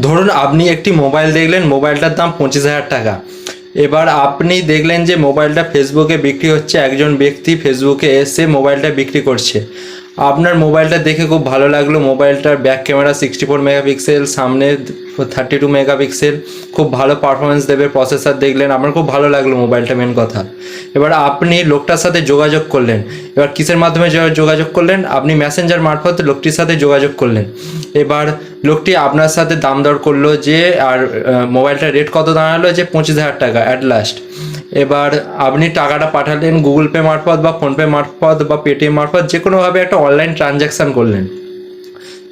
ধরুন আপনি একটি মোবাইল দেখলেন, মোবাইলটার দাম 25,000 টাকা। এবার আপনি দেখলেন যে মোবাইলটা ফেসবুকে বিক্রি হচ্ছে, একজন ব্যক্তি ফেসবুকে এসে মোবাইলটা বিক্রি করছে। আপনার মোবাইলটা দেখে খুব ভালো লাগলো, মোবাইলটার ব্যাক ক্যামেরা 64 মেগাপিক্সেল, সামনে 32 মেগাপিক্সেল, খুব ভালো পারফরমেন্স দেবে। প্রসেসর দেখলেন, আপনার খুব ভালো লাগলো মোবাইলটা, মেন কথা। এবার আপনি লোকটার সাথে যোগাযোগ করলেন। এবার কিসের মাধ্যমে যোগাযোগ করলেন? আপনি মেসেঞ্জার মারফত লোকটির সাথে যোগাযোগ করলেন। এবার লোকটি আপনার সাথে দাম দর করলো যে, আর মোবাইলটার রেট কত দাঁড়ালো, যে 25,000 টাকা অ্যাট লাস্ট। এবার আপনি টাকাটা পাঠালেন গুগল পে মারফত বা ফোনপে মারফত বা পেটিএম মারফত, যে কোনোভাবে একটা অনলাইন ট্রানজ্যাকশান করলেন।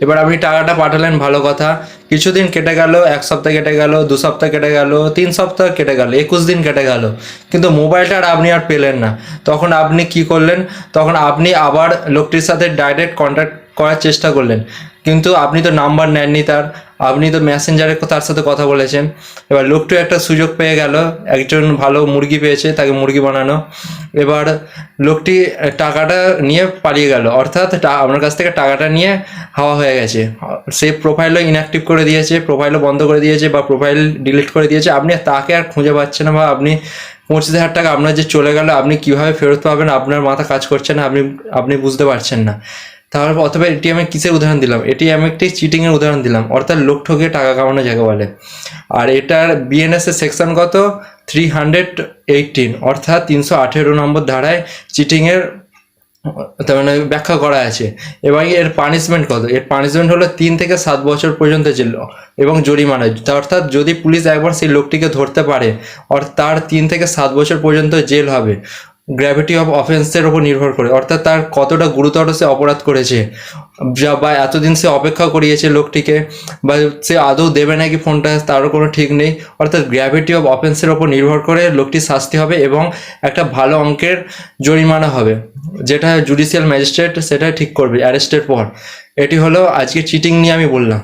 এবার আপনি টাকাটা পাঠালেন, ভালো কথা। কিছুদিন কেটে গেল, 1 সপ্তাহ কেটে গেল, 2 সপ্তাহ কেটে গেল, 3 সপ্তাহ কেটে গেল, 21 দিন কেটে গেল, কিন্তু মোবাইলটা আপনি আর পেলেন না। তখন আপনি কি করলেন? তখন আপনি আবার লোকটির সাথে ডাইরেক্ট কন্ট্যাক্ট করার চেষ্টা করলেন, কিন্তু আপনি তো নাম্বার নেননি তার, আপনি তো মেসেঞ্জারে তার সাথে কথা বলেছেন। এবার লোকটিও একটা সুযোগ পেয়ে গেল, একজন ভালো মুরগি পেয়েছে, তাকে মুরগি বানানো। এবার লোকটি টাকাটা নিয়ে পালিয়ে গেল, অর্থাৎ আপনার কাছ থেকে টাকাটা নিয়ে হাওয়া হয়ে গেছে। সে প্রোফাইলও ইনঅ্যাক্টিভ করে দিয়েছে, প্রোফাইলও বন্ধ করে দিয়েছে, বা প্রোফাইল ডিলিট করে দিয়েছে। আপনি তাকে আর খুঁজে পাচ্ছেন না, বা আপনি 25,000 টাকা আপনার যে চলে গেল, আপনি কীভাবে ফেরত পাবেন আপনার মাথা কাজ করছে না, আপনি বুঝতে পারছেন না। তাহলে অথবা এটি আমি কিসের উদাহরণ দিলাম? এটি আমি একটি চিটিংয়ের উদাহরণ দিলাম, অর্থাৎ লোক ঠকিয়ে টাকা কামানো যাকে বলে। আর এটার বিএনএস এর সেকশন কত? 318, অর্থাৎ 318 নম্বর ধারায় চিটিংয়ের তার মানে ব্যাখ্যা করা আছে। এবং এর পানিশমেন্ট কত? এর পানিশমেন্ট হলো 3 থেকে 7 বছর পর্যন্ত জেল এবং জরিমানা। অর্থাৎ যদি পুলিশ একবার সেই লোকটিকে ধরতে পারে, তার 3 থেকে 7 বছর পর্যন্ত জেল হবে, গ্র্যাভিটি অফ অফেন্সের ওপর নির্ভর করে, অর্থাৎ তার কতটা গুরুতর সে অপরাধ করেছে, বা এতদিন সে অপেক্ষা করিয়েছে লোকটিকে, বা সে আদৌ দেবে নাকি ফোনটা, তারও কোনো ঠিক নেই। অর্থাৎ গ্র্যাভিটি অফ অফেন্সের ওপর নির্ভর করে লোকটির শাস্তি হবে, এবং একটা ভালো অঙ্কের জরিমানা হবে, যেটা জুডিশিয়াল ম্যাজিস্ট্রেট সেটা ঠিক করবে অ্যারেস্টের পর। এটি হলো আজকে চিটিং নিয়ে আমি বললাম।